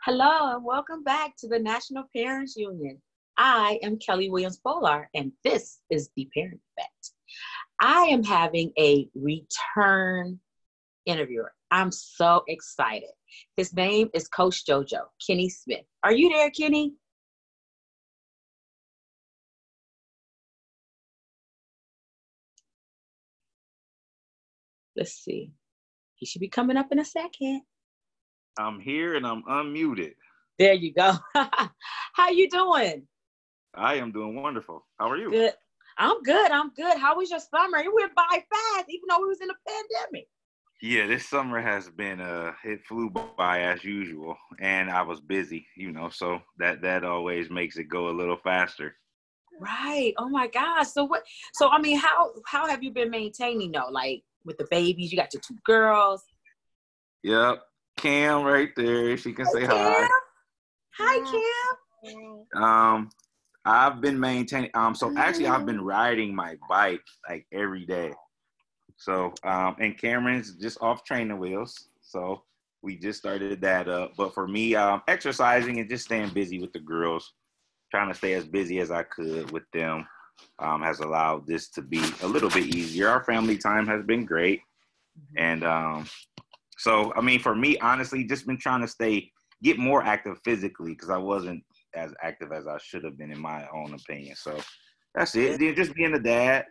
Hello and welcome back to the National Parents Union. I am Kelly Williams-Polar, and this is the Parent Effect. I am having a return interviewer. I'm so excited. His name is Coach JoJo, Kenny Smith. Are you there, Kenny? Let's see. He should be coming up in a second. I'm here and I'm unmuted. There you go. How you doing? I am doing wonderful. How are you? Good. I'm good. How was your summer? It went by fast, even though we was in a pandemic. Yeah, this summer has been it flew by as usual, and I was busy, so that always makes it go a little faster. Right. Oh my gosh. So I mean, how have you been maintaining though? Like with the babies, you got your two girls. Yep. Cam right there. She can say hi. Hi, Cam. I've been maintaining. So actually, I've been riding my bike like every day. So, and Cameron's just off training wheels. So we just started that up. But for me, exercising and just staying busy with the girls, trying to stay as busy as I could with them, has allowed this to be a little bit easier. Our family time has been great. And so, I mean, for me, honestly, just been trying to get more active physically because I wasn't as active as I should have been in my own opinion. So that's it. Just being a dad,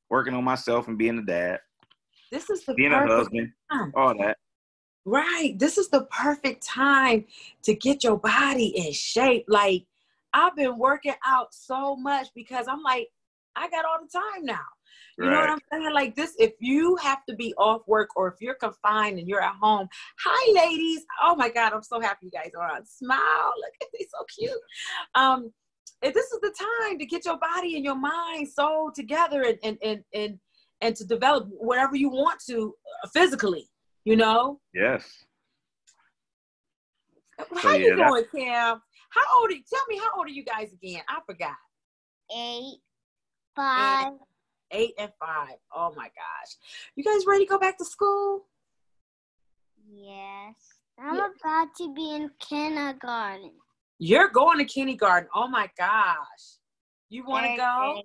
working on myself and being a dad. This is being a husband, all that. Right. This is the perfect time to get your body in shape. Like, I've been working out so much because I'm like, I got all the time now. You know what I'm saying? Like this, if you have to be off work or if you're confined and you're at home, hi ladies. Oh my God, I'm so happy you guys are on. Smile. Look at these, so cute. And this is the time to get your body and your mind so together and to develop whatever you want to physically, Yes. How you doing, Cam? How old are you? Tell me, how old are you guys again? I forgot. 8, 5. 8 and 5. Oh my gosh. You guys ready to go back to school? Yes. I'm about to be in kindergarten. You're going to kindergarten. Oh my gosh. You want to go?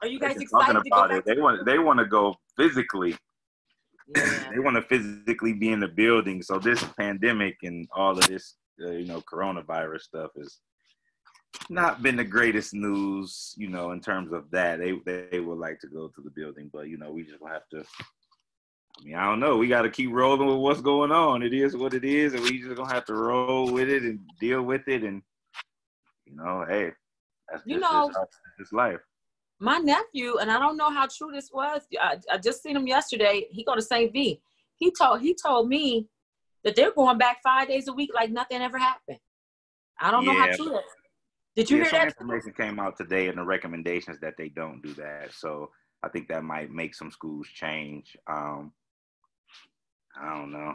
Are you guys excited to go back? They want to go physically. Yeah. They want to physically be in the building. So this pandemic and all of this, coronavirus stuff has not been the greatest news, in terms of that. They would like to go to the building, but we just gonna have to. I mean, I don't know. We got to keep rolling with what's going on. It is what it is, and we just gonna have to roll with it and deal with it. And hey, that's just life. My nephew, and I don't know how true this was. I just seen him yesterday. He go to St. V. He told me that they're going back 5 days a week like nothing ever happened. I don't know how true that is. Did you hear that? Information came out today in the recommendations that they don't do that. So I think that might make some schools change. I don't know.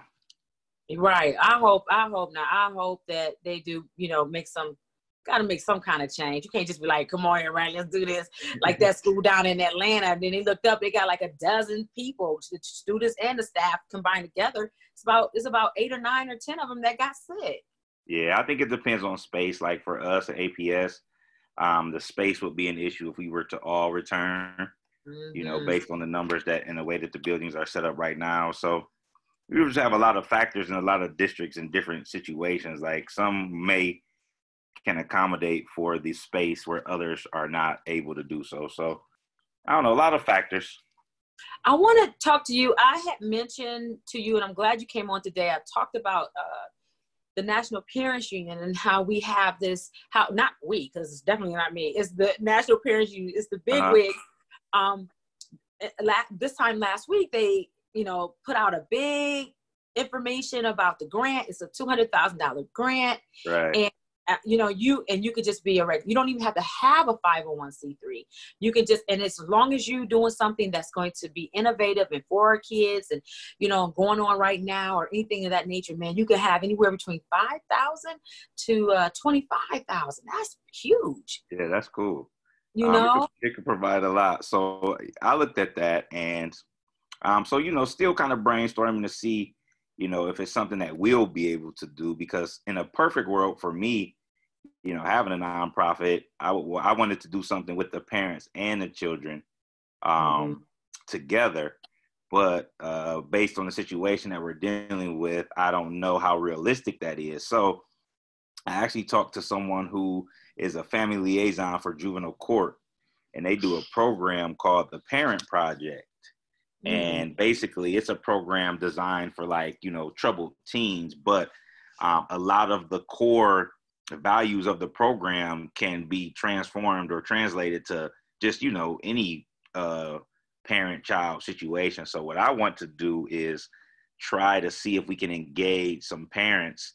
Right. I hope not. I hope that they do, got to make some kind of change. You can't just be like, come on here, right? Let's do this. Like that school down in Atlanta. And then they looked up, they got like a dozen people, the students and the staff combined together. It's about 8 or 9 or 10 of them that got sick. Yeah, I think it depends on space. Like for us at APS, the space would be an issue if we were to all return, based on the numbers and the way that the buildings are set up right now. So we just have a lot of factors in a lot of districts in different situations. Like some can accommodate for the space where others are not able to do so. So I don't know, a lot of factors. I want to talk to you. I had mentioned to you, and I'm glad you came on today. I talked about the National Parents Union and how we have this, not we, because it's definitely not me, it's the National Parents Union, it's the big wigs. This time last week, they, put out a big information about the grant. It's a $200,000 grant. Right. And you could just be you don't even have to have a 501c3. You can just, and as long as you're doing something that's going to be innovative and for our kids and, going on right now or anything of that nature, man, you can have anywhere between 5,000 to 25,000. That's huge. Yeah, that's cool. It could provide a lot. So I looked at that and, still kind of brainstorming to see, you know, if it's something that we'll be able to do, because in a perfect world for me, you know, having a nonprofit, I wanted to do something with the parents and the children together. But based on the situation that we're dealing with, I don't know how realistic that is. So I actually talked to someone who is a family liaison for juvenile court, and they do a program called the Parent Project. And basically it's a program designed for, like, you know, troubled teens, but a lot of the core values of the program can be transformed or translated to just, you know, any parent-child situation. So what I want to do is try to see if we can engage some parents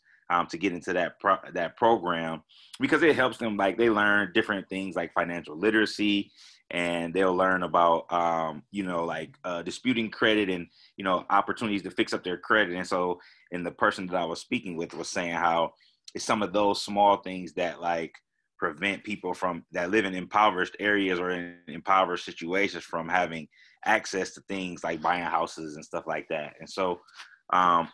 to get into that program, because it helps them, like, they learn different things like financial literacy, and they'll learn about, you know, like disputing credit and, you know, opportunities to fix up their credit. And so, and the person that I was speaking with was saying how it's some of those small things that, like, prevent people from that live in impoverished areas or in impoverished situations from having access to things like buying houses and stuff like that. And so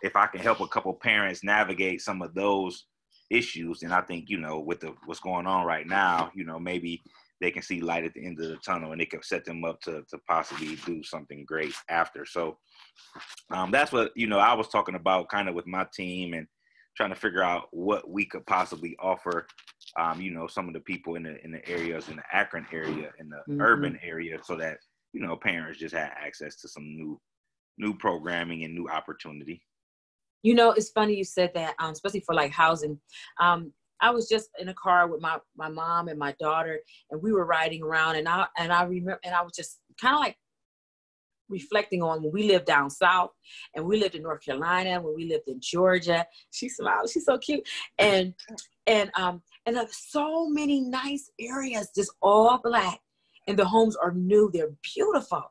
if I can help a couple parents navigate some of those issues, and I think, you know, with what's going on right now, you know, maybe they can see light at the end of the tunnel, and it can set them up to possibly do something great after. So that's what, you know, I was talking about kind of with my team, and trying to figure out what we could possibly offer, you know, some of the people in the areas in the Akron area, in the urban area, so that, you know, parents just had access to some new programming and new opportunity. You know, it's funny you said that, especially for like housing. I was just in a car with my mom and my daughter, and we were riding around, and I remember, and I was just kind of like reflecting on when we lived down south, and we lived in North Carolina, when we lived in Georgia. She smiled, she's so cute. And there's so many nice areas, just all Black, and the homes are new, they're beautiful.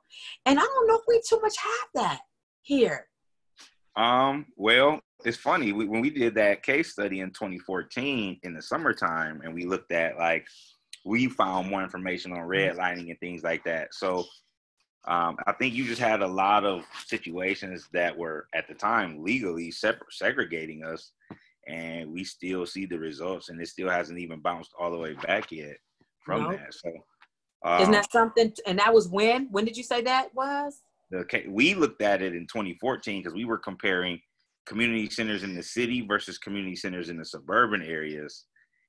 And I don't know if we too much have that here. Well, it's funny. When we did that case study in 2014 in the summertime, and we looked at, like, we found more information on redlining and things like that. So I think you just had a lot of situations that were at the time legally segregating us, and we still see the results, and it still hasn't even bounced all the way back yet from that. So isn't that something? And that was when did you say that was? We looked at it in 2014 because we were comparing community centers in the city versus community centers in the suburban areas.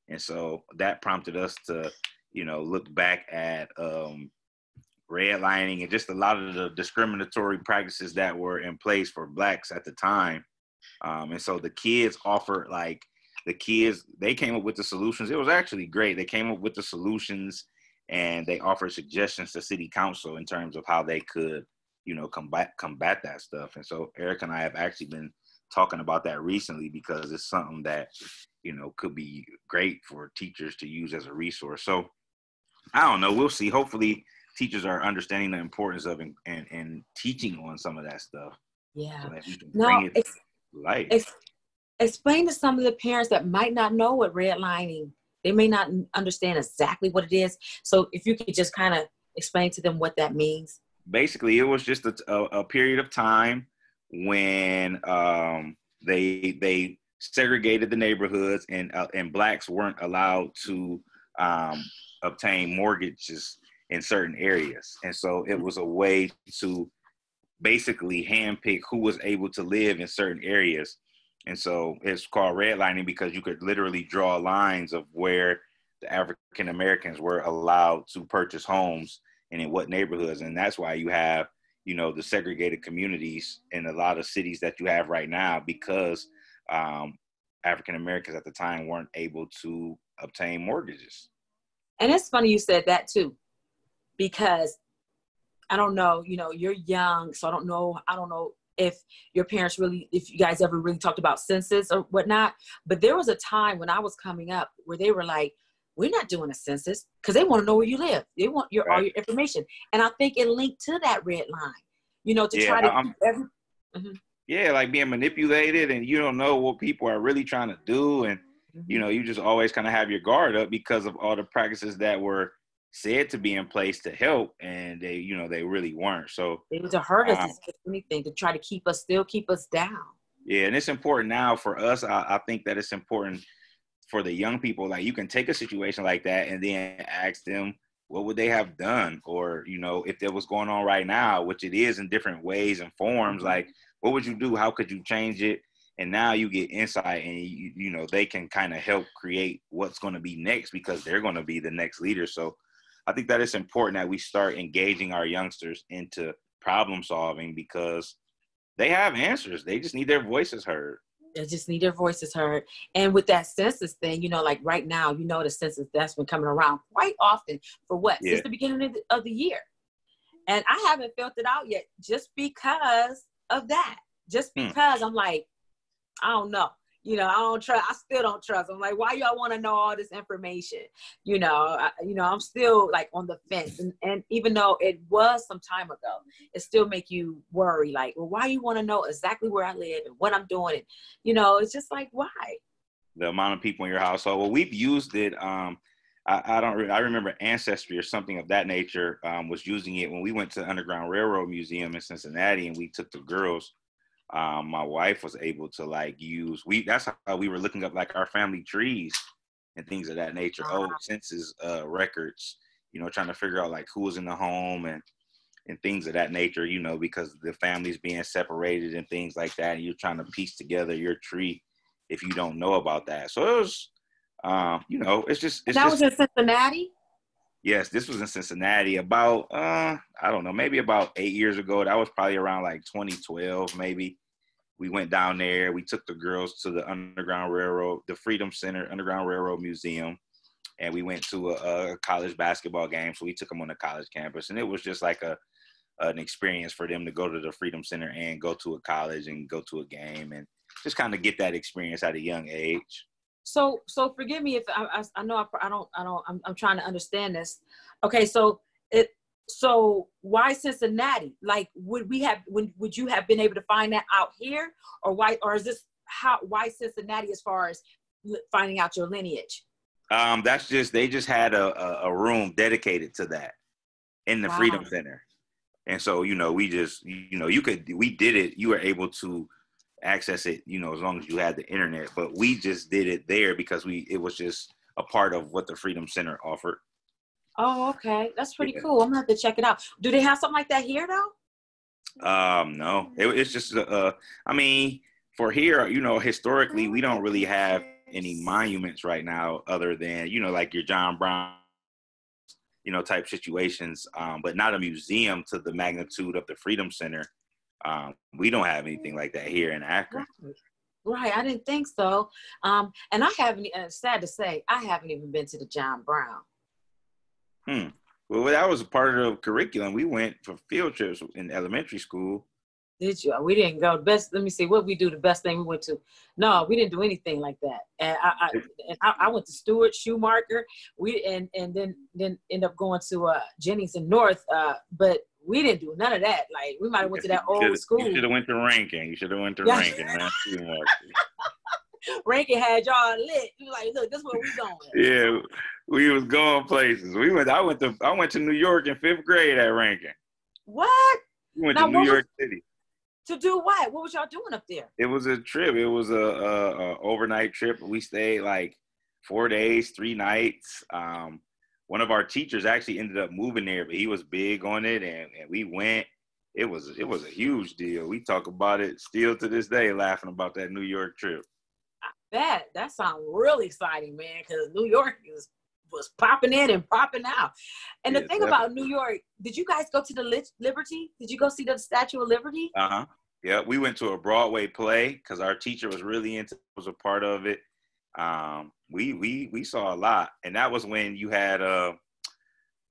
And so that prompted us to, you know, look back at redlining and just a lot of the discriminatory practices that were in place for Blacks at the time. And so the kids offered, like, they came up with the solutions. It was actually great. They came up with the solutions, and they offered suggestions to city council in terms of how they could, you know, combat that stuff. And so Eric and I have actually been talking about that recently, because it's something that, you know, could be great for teachers to use as a resource. So I don't know, we'll see. Hopefully teachers are understanding the importance of and teaching on some of that stuff. Yeah. So that we can bring it to life. Explain to some of the parents that might not know what redlining, they may not understand exactly what it is. So if you could just kind of explain to them what that means. Basically, it was just a period of time when they segregated the neighborhoods, and Blacks weren't allowed to obtain mortgages in certain areas. And so it was a way to basically handpick who was able to live in certain areas. And so it's called redlining because you could literally draw lines of where the African Americans were allowed to purchase homes and in what neighborhoods. And that's why you have, you know, the segregated communities in a lot of cities that you have right now, because African Americans at the time weren't able to obtain mortgages. And it's funny you said that too, because I don't know, you know, you're young, so I don't know if your parents if you guys ever really talked about census or whatnot, but there was a time when I was coming up where they were like, we're not doing a census, because they want to know where you live. They want all your information. And I think it linked to that red line, you know, to try to keep Yeah, like being manipulated, and you don't know what people are really trying to do. And, you know, you just always kind of have your guard up because of all the practices that were said to be in place to help, and they, you know, they really weren't. So it was to hurt us, if anything, to try to keep us down. Yeah, and it's important now for us. I think that it's important for the young people. Like, you can take a situation like that and then ask them what would they have done, or if that was going on right now, which it is in different ways and forms. Like, what would you do? How could you change it? And now you get insight, and they can kind of help create what's going to be next, because they're going to be the next leader. So I think that it's important that we start engaging our youngsters into problem solving, because they have answers. They just need their voices heard. They just need their voices heard. And with that census thing, like right now, the census that's been coming around quite often for what? Yeah. Since the beginning of the year. And I haven't felt it out yet, just because of that. Just because I'm like, I don't know. I don't trust. I still don't trust. I'm like, why y'all want to know all this information? I'm still like on the fence. And even though it was some time ago, it still make you worry. Like, well, why you want to know exactly where I live and what I'm doing? And, it's just like, why? The amount of people in your household. Well, we've used it. I remember Ancestry or something of that nature was using it when we went to the Underground Railroad Museum in Cincinnati, and we took the girls. My wife was able to that's how we were looking up like our family trees and things of that nature, old census records, trying to figure out like who was in the home and things of that nature, because the family's being separated and things like that. And you're trying to piece together your tree if you don't know about that. So it was, was in Cincinnati. Yes, this was in Cincinnati about, I don't know, maybe about 8 years ago. That was probably around like 2012, maybe. We went down there. We took the girls to the Underground Railroad, the Freedom Center, Underground Railroad Museum. And we went to a college basketball game. So we took them on the college campus. And it was just like an experience for them to go to the Freedom Center and go to a college and go to a game and just kind of get that experience at a young age. So forgive me if I know I'm trying to understand this. Okay, so why Cincinnati? Like, would you have been able to find that out here, or why Cincinnati as far as finding out your lineage? That's just, they just had a room dedicated to that in the Freedom Center, and so we just we did it. You were able to access it, as long as you had the internet, but we just did it there because it was just a part of what the Freedom Center offered. Oh, okay. That's pretty cool. I'm gonna have to check it out. Do they have something like that here though? No, it's just, for here, historically, we don't really have any monuments right now other than, like your John Brown, type situations, but not a museum to the magnitude of the Freedom Center. We don't have anything like that here in Akron. Right. I didn't think so. And I haven't, sad to say, I haven't even been to the John Brown. Well, that was a part of the curriculum. We went for field trips in elementary school. Did you? We didn't go. Let me see what we do. The best thing we went to. No, we didn't do anything like that. And I went to Stewart, Schumacher. And then end up going to Jennings and North. But we didn't do none of that. Like, we might have went to that old school. You should have went to Rankin. Rankin, man. Rankin had y'all lit. You like, look, this is where we going. Yeah, we was going places. I went to New York in 5th grade at Rankin. What? We went to New York City. To do what? What was y'all doing up there? It was a trip. It was a overnight trip. We stayed like 4 days, 3 nights. One of our teachers actually ended up moving there, but he was big on it, and we went. It was a huge deal. We talk about it still to this day, laughing about that New York trip. I bet. That sounds really exciting, man, because New York was popping in and popping out. And the thing about New York, did you guys go to the Liberty? Did you go see the Statue of Liberty? Uh-huh. Yeah, we went to a Broadway play because our teacher was really was a part of it. We saw a lot, and that was when you had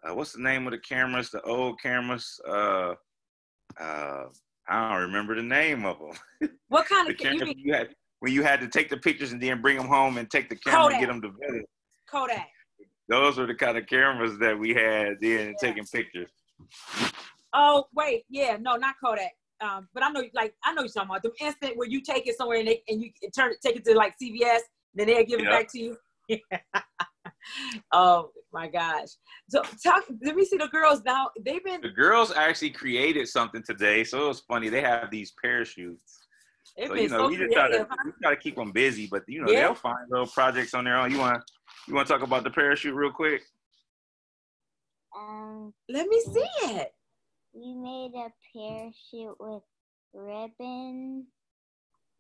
what's the name of the cameras? The old cameras. I don't remember the name of them. What kind of cameras you had when you had to take the pictures and then bring them home and take the camera Kodak. and get them developed? Kodak. Those were the kind of cameras that we had then taking pictures. Oh wait, yeah, no, not Kodak. But I know you're talking about the instant where you take it somewhere and you take it to like CVS, then they'll give it back to you. Oh my gosh! So let me see the girls now. The girls actually created something today, so it was funny. They have these parachutes, They've So, been so we just try creative, huh? to keep them busy, but Yeah. they'll find little projects on their own. You want to talk about the parachute real quick? Let me see it. We made a parachute with ribbon,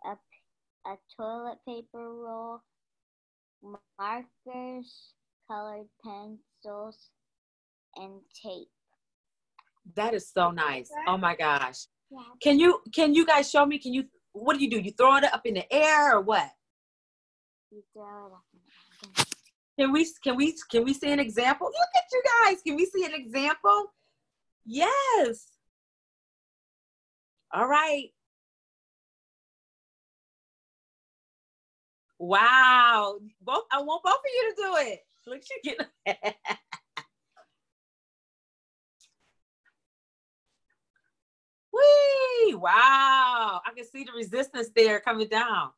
a toilet paper roll, markers, colored pencils, and tape. That is so nice. Oh my gosh. Yeah. Can you guys show me? What do? You throw it up in the air or what? You throw it up in the air. Can we see an example? Look at you guys. Can we see an example? Yes. All right. Wow. I want both of you to do it. Look, she get. Whee! Wow. I can see the resistance there coming down.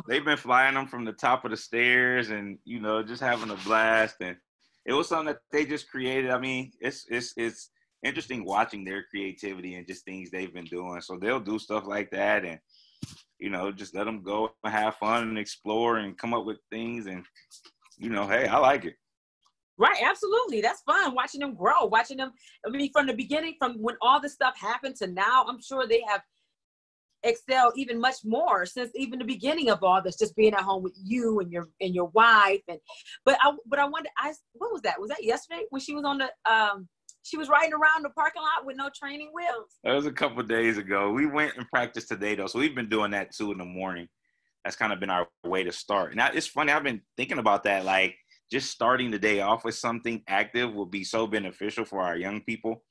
They've been flying them from the top of the stairs and, just having a blast. And it was something that they just created. I mean, it's interesting watching their creativity and just things they've been doing. So they'll do stuff like that and, just let them go and have fun and explore and come up with things. And, hey, I like it. Right, absolutely. That's fun, watching them grow, watching them. I mean, from the beginning, from when all this stuff happened to now, I'm sure they have excelled even much more since even the beginning of all this, just being at home with you and your wife. But I wonder, what was that? Was that yesterday when she was on the she was riding around the parking lot with no training wheels? That was a couple of days ago. We went and practiced today though, so we've been doing that too in the morning. That's kind of been our way to start. And it's funny, I've been thinking about that, like just starting the day off with something active will be so beneficial for our young people.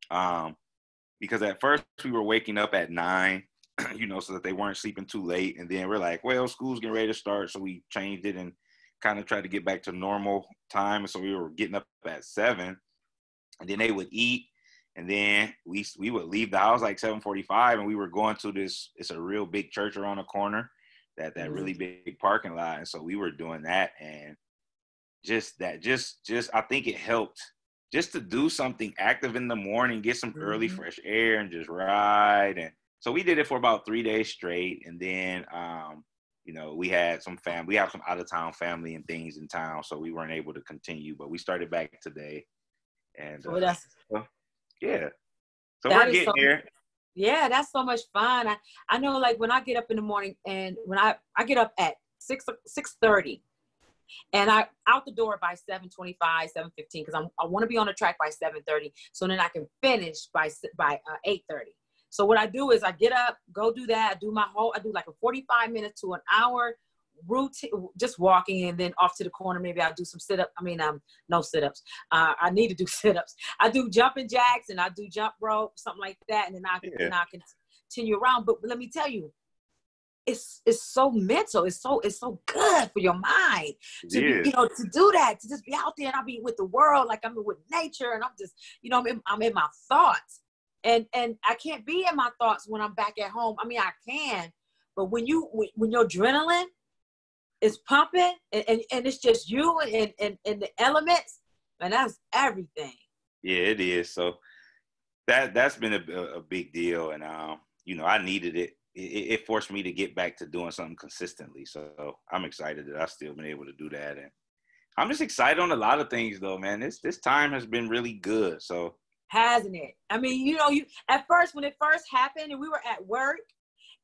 Because at first we were waking up at 9, so that they weren't sleeping too late. And then we're like, well, school's getting ready to start. So we changed it and kind of tried to get back to normal time. So we were getting up at 7 and then they would eat. And then we would leave the house like 7:45 and we were going to it's a real big church around the corner, that really big parking lot. And so we were doing that. And just I think it helped just to do something active in the morning, get some early fresh air and just ride. And so we did it for about 3 days straight. And then, we had some family, we have some out of town family and things in town. So we weren't able to continue, but we started back today. And yeah, so we're getting there. Yeah, that's so much fun. I know, like when I get up in the morning and when I get up at 6:30 and I out the door by 7:25, 7:15, because I want to be on the track by 7:30, so then I can finish by 8:30. So what I do is I get up, go do that, I do like a 45 minutes to an hour routine, just walking, and then off to the corner, maybe I'll do some sit-ups. I mean, no sit-ups. I need to do sit-ups. I do jumping jacks and I do jump rope, something like that, and then I can continue around. But let me tell you, it's so mental. It's so good for your mind to be, to do that, to just be out there and I'll be with the world, like I'm with nature, and I'm just, I'm in my thoughts, and I can't be in my thoughts when I'm back at home. I mean, I can, but when your adrenaline is pumping and it's just you and the elements, and that's everything. Yeah, it is. So that's been a big deal, and I needed it. It forced me to get back to doing something consistently. So I'm excited that I've still been able to do that. And I'm just excited on a lot of things though, man. This time has been really good. So hasn't it? I mean, you at first, when it first happened and we were at work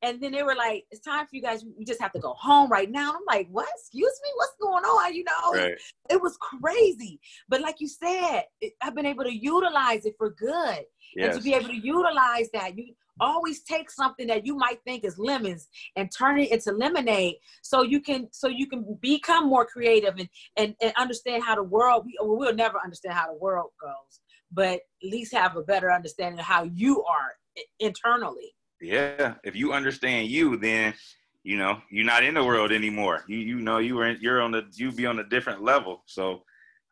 and then they were like, it's time for you guys, you just have to go home right now. And I'm like, what? Excuse me? What's going on? Right. It was crazy. But like you said, I've been able to utilize it for good. Yes. And to be able to utilize that, you always take something that you might think is lemons and turn it into lemonade, so you can become more creative and understand how the world. We'll never understand how the world goes, but at least have a better understanding of how you are internally. Yeah, if you understand you, then you're not in the world anymore. You be on a different level. So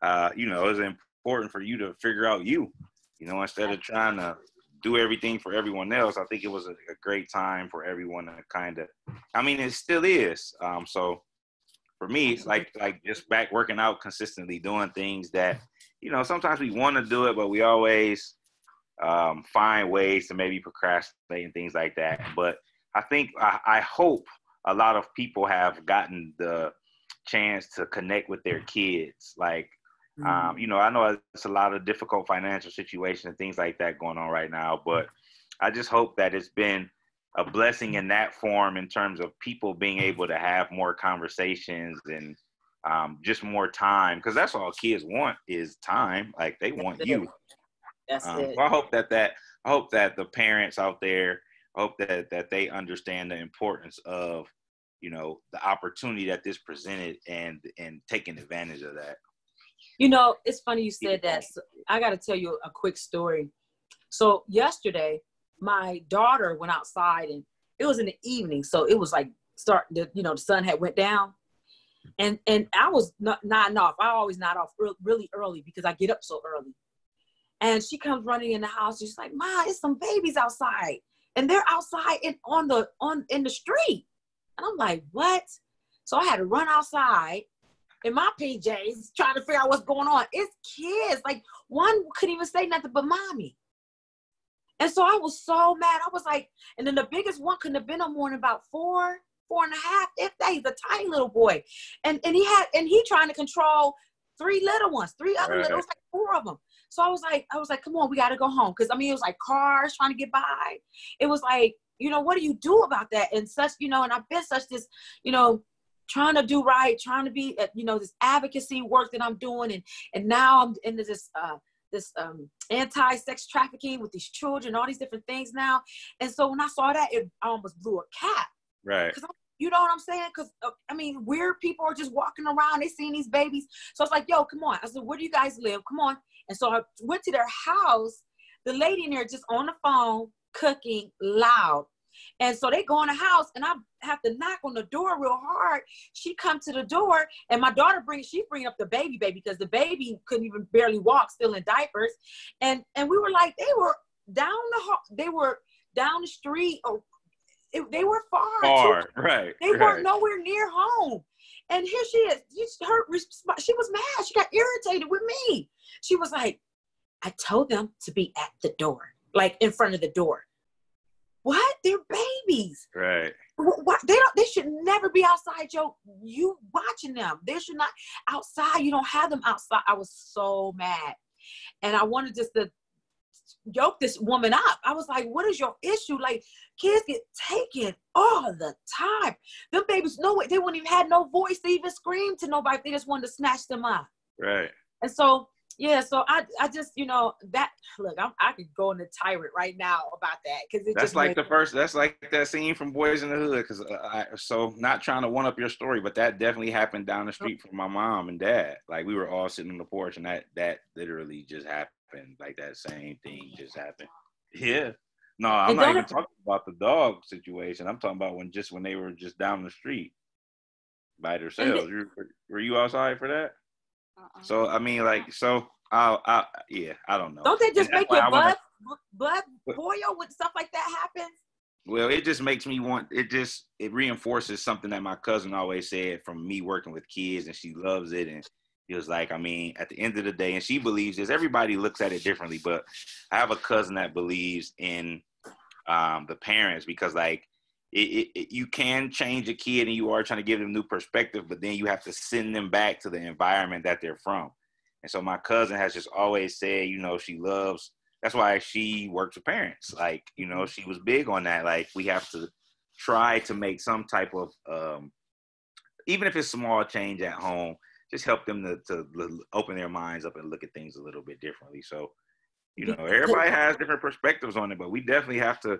it's important for you to figure out you, instead of trying to do everything for everyone else. I think it was a great time for everyone to it still is. So for me, like just back working out consistently, doing things that, sometimes we want to do it, but we always find ways to maybe procrastinate and things like that. But I think I hope a lot of people have gotten the chance to connect with their kids. Like, you know, I know it's a lot of difficult financial situations and things like that going on right now, but I just hope that it's been a blessing in that form in terms of people being able to have more conversations and just more time, because that's all kids want is time. Like, they want you. That's it. So I hope that the parents out there, I hope that they understand the importance of, you know, the opportunity that this presented and taking advantage of that. You know, it's funny you said that. So I got to tell you a quick story. So yesterday, my daughter went outside, and it was in the evening, so it was like the sun had went down, and I was nodding off. I always nod off really early because I get up so early. And she comes running in the house. She's like, "Ma, it's some babies outside, and they're outside in the street." And I'm like, "What?" So I had to run outside in my PJs trying to figure out what's going on. It's kids. Like, one couldn't even say nothing but "mommy." And so I was so mad. I was like, and then the biggest one couldn't have been no more than about 4.5, if that. He's a tiny little boy. And he trying to control three little ones, three other little, it was like 4 of them. So I was like, come on, we got to go home. Cause I mean, it was like cars trying to get by. It was like, you know, what do you do about that? And such, you know, and I've been such this, you know, trying to do right, trying to be, you know, this advocacy work that I'm doing. And now I'm into this anti-sex trafficking with these children, all these different things now. And so when I saw that, it almost blew a cap. Right. You know what I'm saying? Because, I mean, weird people are just walking around. They seeing these babies. So it's like, yo, come on. I said, where do you guys live? Come on. And so I went to their house. The lady in there just on the phone, cooking loud. And so they go in the house, and I have to knock on the door real hard. She come to the door, and my daughter she bring up the baby because the baby couldn't even barely walk, still in diapers. And we were like, they were down the street, or they were far, right? They weren't nowhere near home. And here she is. She was mad. She got irritated with me. She was like, I told them to be at the door, like in front of the door. What? They're babies. Right. What? They should never be outside, you watching them. They should not outside. You don't have them outside. I was so mad. And I wanted just to yoke this woman up. I was like, what is your issue? Like, kids get taken all the time. Them babies, no way, they wouldn't even have no voice to even scream to nobody. They just wanted to snatch them up. Right. And so, yeah, so I just, you know, that, look, I could go on a tyrant right now about that. Because that's like that's like that scene from Boys in the Hood. Because so not trying to one up your story, but that definitely happened down the street from my mom and dad. Like, we were all sitting on the porch, and that literally just happened. Like, that same thing just happened. Yeah. No, I'm not even talking about the dog situation. I'm talking about when they were just down the street by themselves. Were you outside for that? So I mean, like, so I don't know. Don't they just make your blood boil when stuff like that happens? Well, it just makes me want. It reinforces something that my cousin always said from me working with kids, and she loves it. And it was like, I mean, at the end of the day, and she believes this. Everybody looks at it differently, but I have a cousin that believes in the parents, because like you can change a kid, and you are trying to give them new perspective, but then you have to send them back to the environment that they're from. And so my cousin has just always said, you know, she loves, that's why she works with parents. Like, you know, she was big on that. Like, we have to try to make some type of, even if it's small change at home, just help them to open their minds up and look at things a little bit differently. So, you know, everybody has different perspectives on it, but we definitely have to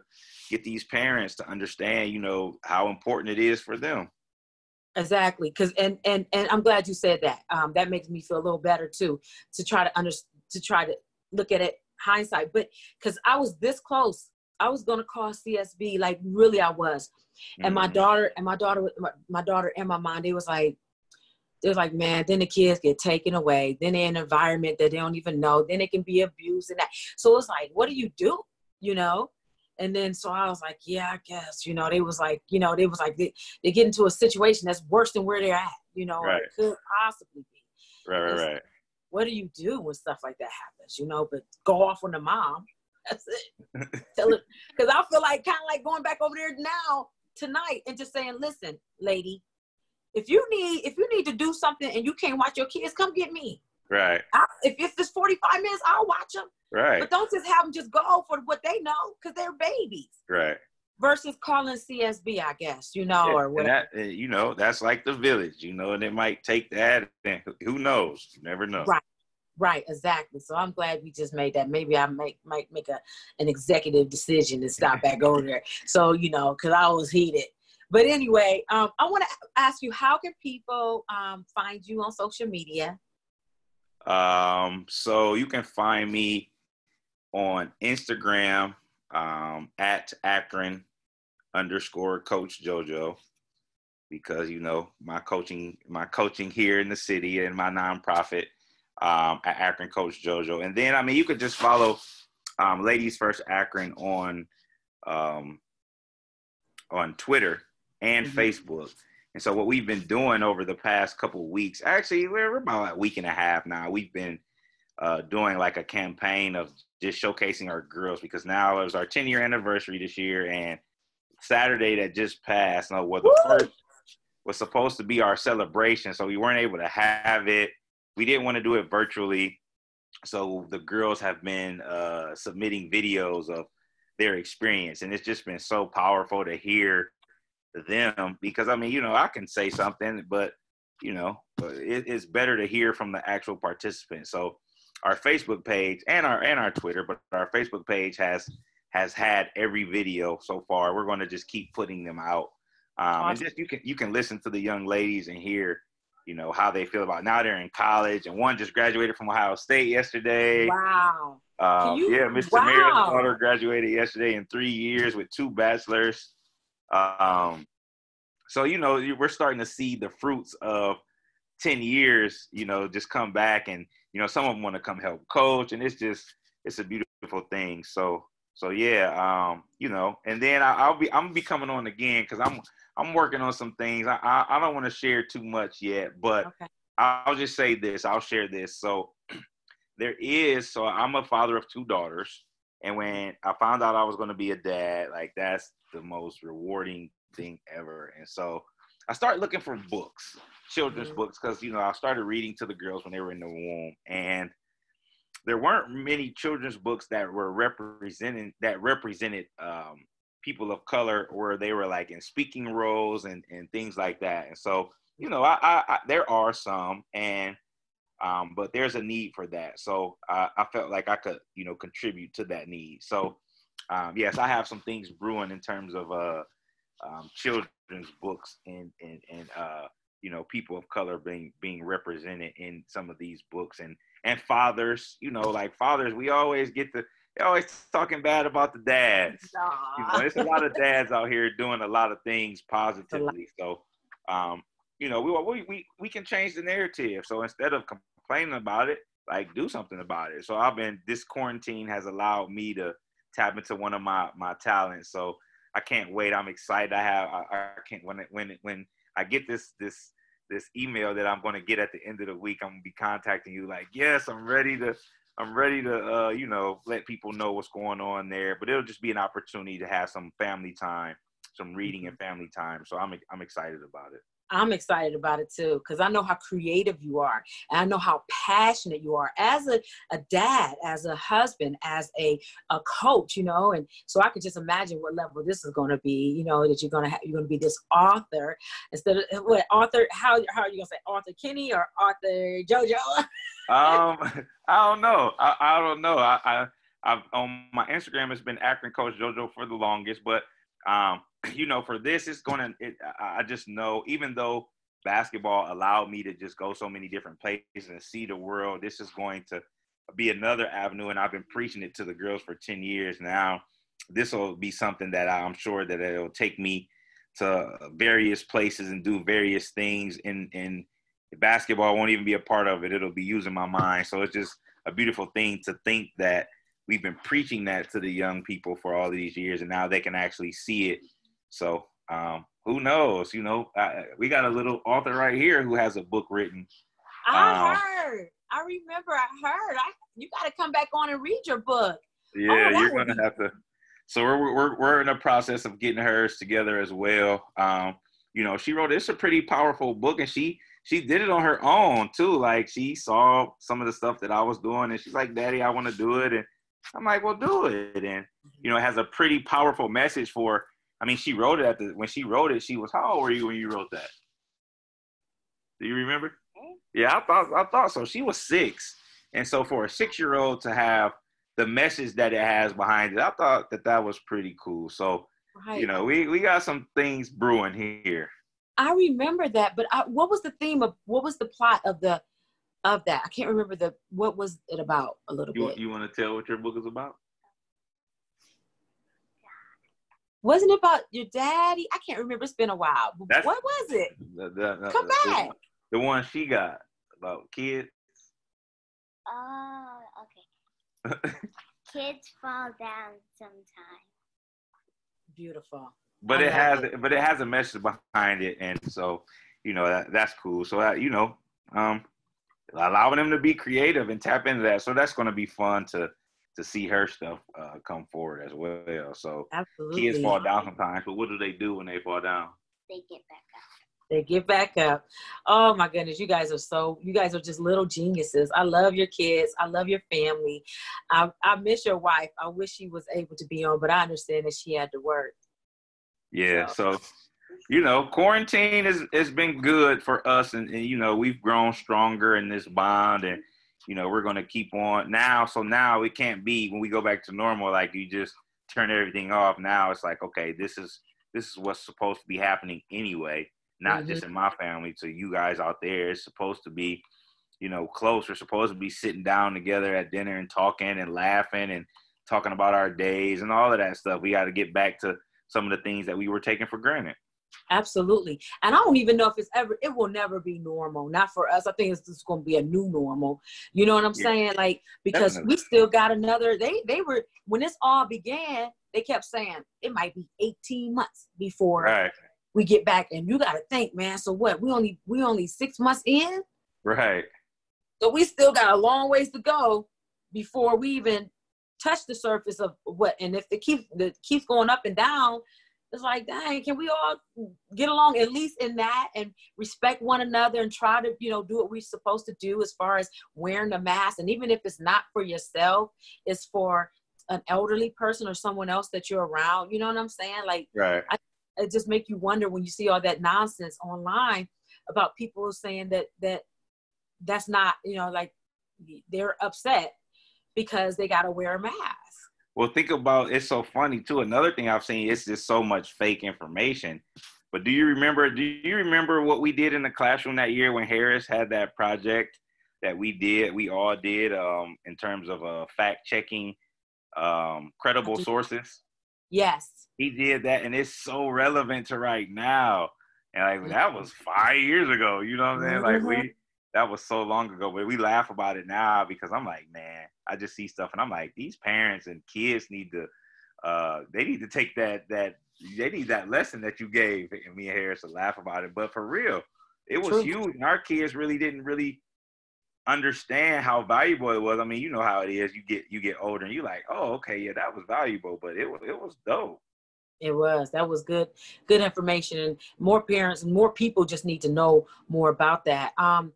get these parents to understand, you know, how important it is for them. Exactly. Because and I'm glad you said that. That makes me feel a little better too, to try to look at it hindsight. But because I was this close, I was gonna call CSB, like really I was. And my daughter and my mom, they was like, man, then the kids get taken away. Then they're in an environment that they don't even know. Then it can be abused and that. So it's like, what do you do? You know? And then, so I was like, yeah, I guess, you know, they get into a situation that's worse than where they're at, you know, right. It could possibly be. Right. What do you do when stuff like that happens, you know, but go off on the mom? That's it. Tell it, because I feel like kind of like going back over there now tonight and just saying, listen, lady, if you need to do something and you can't watch your kids, come get me. Right. If it's 45 minutes, I'll watch them. Right. But don't just have them just go for what they know, because they're babies. Right. Versus calling CSB, I guess, Yeah, or whatever. And that, that's like the village, and it might take that, and who knows? You never know. Right, exactly. So I'm glad we just made that. Maybe I might make an executive decision to stop back over there. So, because I was heated. But anyway, I want to ask you, how can people find you on social media? So you can find me on Instagram at Akron _Coach JoJo, because my coaching here in the city and my nonprofit at Akron Coach JoJo. And then you could just follow Ladies First Akron on Twitter and Facebook. And so what we've been doing over the past couple of weeks, actually we're about a week and a half now, we've been doing like a campaign of just showcasing our girls, because now it was our 10-year anniversary this year, and Saturday that just passed, the first was supposed to be our celebration, so we weren't able to have it. We didn't want to do it virtually, so the girls have been submitting videos of their experience, and it's just been so powerful to hear them, because I can say something, but it's better to hear from the actual participants. So our Facebook page and our Twitter, but our Facebook page has had every video so far. We're going to just keep putting them out. Awesome. And just you can listen to the young ladies and hear, how they feel about it. Now they're in college, and one just graduated from Ohio State yesterday. Wow. Miss Tamira's daughter graduated yesterday in 3 years with 2 bachelors. So, we're starting to see the fruits of 10 years, just come back, and, some of them want to come help coach, and it's a beautiful thing. So yeah, and then I'm gonna be coming on again, because I'm working on some things. I don't want to share too much yet, but okay. I'll just say this. I'll share this. So I'm a father of 2 daughters, and when I found out I was going to be a dad, like, that's the most rewarding thing ever. And so I started looking for books, children's books, because I started reading to the girls when they were in the womb, and there weren't many children's books that were represented people of color, where they were like in speaking roles and things like that. And so I there are some, and but there's a need for that. So I felt like I could contribute to that need. So yes, I have some things brewing in terms of children's books and people of color being represented in some of these books, and fathers, like fathers, they're always talking bad about the dads. There's a lot of dads out here doing a lot of things positively. So we can change the narrative. So instead of complaining about it, like, do something about it. So this quarantine has allowed me to tap into one of my talents. So I can't wait. I'm excited. I can't when I get this email that I'm going to get at the end of the week, I'm going to be contacting you like, yes, I'm ready to let people know what's going on there. But it'll just be an opportunity to have some family time, some reading and family time. So I'm excited about it. I'm excited about it too, because I know how creative you are, and I know how passionate you are as a dad, as a husband, as a coach, and so I could just imagine what level this is going to be, that you're going to be this author instead of author. How are you going to say Arthur Kenny or Arthur JoJo? I don't know. I don't know. I've on my Instagram, it's been Akron Coach JoJo for the longest, but for this, I just know, even though basketball allowed me to just go so many different places and see the world, this is going to be another avenue. And I've been preaching it to the girls for 10 years now. This will be something that I'm sure that it'll take me to various places and do various things. In basketball won't even be a part of it. It'll be using my mind. So it's just a beautiful thing to think that we've been preaching that to the young people for all these years, and now they can actually see it. So who knows? We got a little author right here who has a book written. I heard. You got to come back on and read your book. Yeah, that you're would gonna be. have to. So we're in the process of getting hers together as well. She wrote it's a pretty powerful book, and she did it on her own too. Like she saw some of the stuff that I was doing, and she's like, "Daddy, I want to do it." And I'm like, "Well, do it." And it has a pretty powerful message for. I mean, she wrote it when she wrote it. She was how old were you when you wrote that? Do you remember? Yeah, I thought so. She was 6, and so for a 6-year-old to have the message that it has behind it, I thought that was pretty cool. So, Right. we got some things brewing here. I remember that, but what was the theme of what was the plot of that? I can't remember what was it about a little bit. You want to tell what your book is about? Wasn't it about your daddy? I can't remember. It's been a while. What was it? Come back. The one she got about kids. Oh, okay. Kids fall down sometimes. Beautiful. But it has a message behind it, and so that's cool. So allowing them to be creative and tap into that. So that's going to be fun to see her stuff come forward as well. So absolutely. Kids fall down sometimes, but what do they do when they fall down? They get back up. They get back up. Oh my goodness, you guys are just little geniuses. I love your kids. I love your family. I miss your wife. I wish she was able to be on, but I understand that she had to work. Yeah, so quarantine has been good for us, and we've grown stronger in this bond, and we're gonna keep on now. So now it can't be when we go back to normal, like you just turn everything off. Now it's like, okay, this is what's supposed to be happening anyway, not just in my family. To you guys out there, it's supposed to be, close. We're supposed to be sitting down together at dinner and talking and laughing and talking about our days and all of that stuff. We got to get back to some of the things that we were taking for granted. Absolutely. And I don't even know if it will never be normal. Not for us. I think it's just going to be a new normal. You know what I'm saying? Like, because definitely. We still got another, they were, when this all began, they kept saying it might be 18 months before we get back. And you got to think, man, so what? We only 6 months in? Right. So we still got a long ways to go before we even touch the surface of what, and if it keeps going up and down, it's like, dang, can we all get along at least in that and respect one another and try to, do what we're supposed to do as far as wearing the mask. And even if it's not for yourself, it's for an elderly person or someone else that you're around. You know what I'm saying? Like, it just make you wonder when you see all that nonsense online about people saying that's not, like they're upset because they got to wear a mask. Well, think about it's so funny too. Another thing I've seen is just so much fake information. But do you remember what we did in the classroom that year when Harris had that project that we all did in terms of fact checking credible sources? Yes. He did that, and it's so relevant to right now. And like that was 5 years ago, you know what I'm saying? Like that was so long ago, but we laugh about it now because I'm like, man, I just see stuff and I'm like, these parents and kids need to, they need to take they need that lesson that you gave, and me and Harris to laugh about it. But for real, it was huge. And our kids didn't really understand how valuable it was. I mean, you know how it is. You get older and you're like, oh, okay, yeah, that was valuable, but it was dope. That was good information, and more parents and more people just need to know more about that. I'm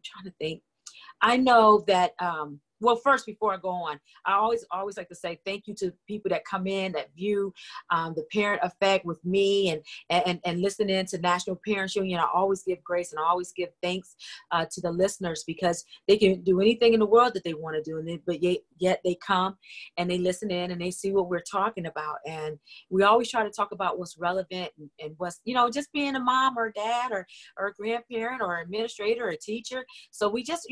trying to think. I know that, well, first, before I go on, I always like to say thank you to people that come in, that view the Parent Effect with me and listen in to National Parents Union. I always give grace and I always give thanks to the listeners because they can do anything in the world that they want to do, but yet they come and they listen in and they see what we're talking about. And we always try to talk about what's relevant and what's, just being a mom or dad or a grandparent or administrator or a teacher. So we just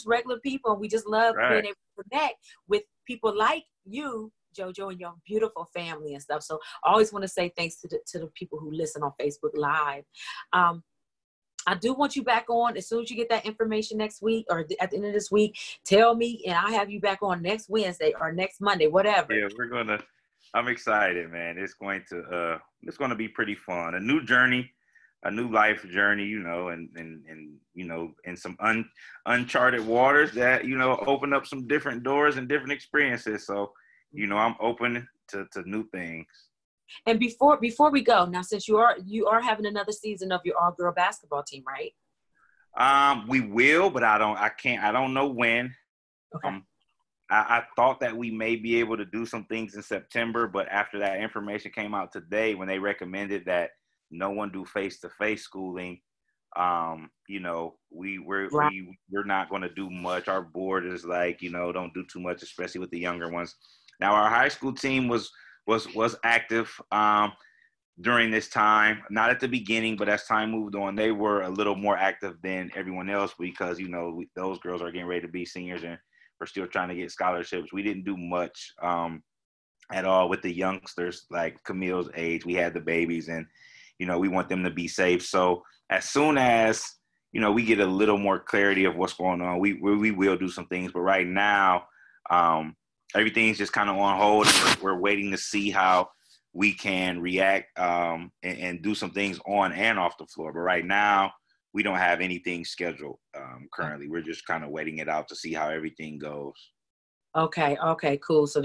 regular people, and we just love being able to connect with people like you, JoJo, and your beautiful family and stuff. So I always want to say thanks to the people who listen on Facebook Live. I do want you back on as soon as you get that information next week or at the end of this week. Tell me, and I'll have you back on next Wednesday or next Monday, whatever. Yeah, I'm excited, man. It's going to be pretty fun. A new journey a new life journey, you know, and you know, in some uncharted waters that, you know, open up some different doors and different experiences. So, you know, I'm open to new things. And before we go, now since you are having another season of your all-girl basketball team, right? We will, but I don't know when. Okay. I thought that we may be able to do some things in September, but after that information came out today, when they recommended that no one do face-to-face schooling, you know, we're not going to do much. Our board is like, you know, don't do too much, especially with the younger ones. Now, our high school team was active during this time, not at the beginning, but as time moved on, they were a little more active than everyone else because, you know, those girls are getting ready to be seniors and we're still trying to get scholarships. We didn't do much at all with the youngsters, like Camille's age. We had the babies and, you know, we want them to be safe. So as soon as, you know, we get a little more clarity of what's going on, we will do some things. But right now, everything's just kind of on hold. And we're waiting to see how we can react and do some things on and off the floor. But right now, we don't have anything scheduled currently. We're just kind of waiting it out to see how everything goes. Okay, cool. So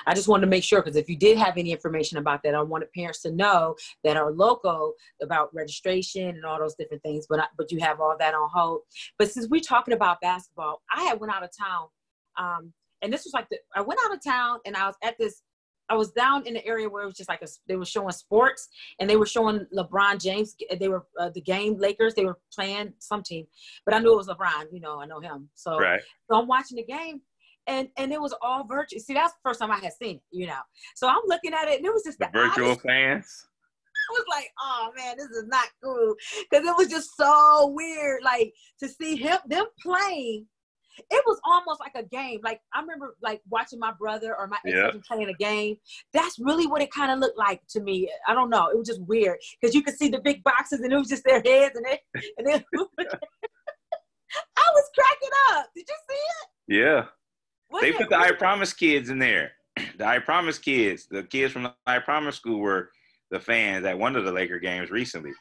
I just wanted to make sure, because if you did have any information about that, I wanted parents to know that are local about registration and all those different things, but you have all that on hold. But since we're talking about basketball, I had went out of town, and this was like I went out of town and I was down in the area where it was just like they were showing sports and they were showing LeBron James. They were the game Lakers. They were playing some team, but I knew it was LeBron. You know, I know him. So, right. So I'm watching the game, and it was all virtual. See, that's the first time I had seen it. You know, so I'm looking at it, and it was just the virtual fans. I was like, oh man, this is not cool, because it was just so weird. Like to see them playing. It was almost like a game. Like I remember like watching my brother or my ex-husband playing a game. That's really what it kind of looked like to me. I don't know. It was just weird because you could see the big boxes and it was just their heads and then I was cracking up. Did you see it? Yeah. They put the I Promise kids in there. The I Promise kids, the kids from the I Promise school were the fans at one of the Laker games recently.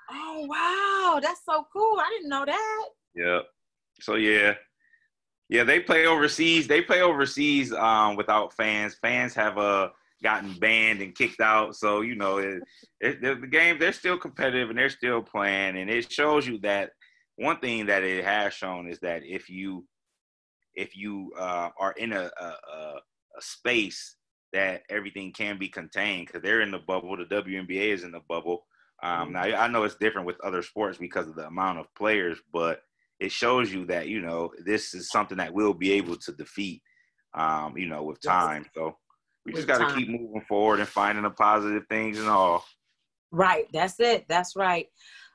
Oh, wow. That's so cool. I didn't know that. Yeah. So, yeah. Yeah, they play overseas. They play overseas without fans. Fans have gotten banned and kicked out. So, you know, the game, they're still competitive and they're still playing. And it shows you that one thing that it has shown is that if you are in a space that everything can be contained, because they're in the bubble. The WNBA is in the bubble. Now, I know it's different with other sports because of the amount of players, but it shows you that, you know, this is something that we'll be able to defeat, you know, with time. So we just got to keep moving forward and finding the positive things and all. Right. That's it. That's right.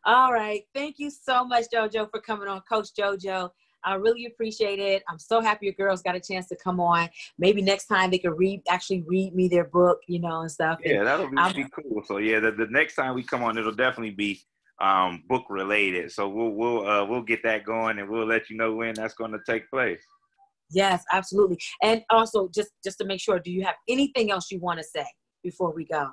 All right. Thank you so much, JoJo, for coming on, Coach JoJo. I really appreciate it. I'm so happy your girls got a chance to come on. Maybe next time they could actually read me their book, you know, and stuff. Yeah, that'll be cool. So yeah, the next time we come on, it'll definitely be book related. So we'll get that going and we'll let you know when that's going to take place. Yes, absolutely. And also just to make sure, do you have anything else you want to say before we go?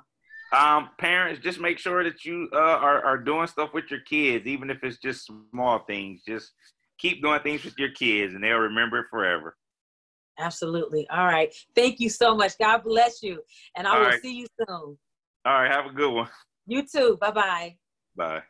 Parents, just make sure that you are doing stuff with your kids, even if it's just small things. Just keep doing things with your kids and they'll remember it forever. Absolutely. All right. Thank you so much. God bless you. And I will see you soon. All right. Have a good one. You too. Bye-bye. Bye.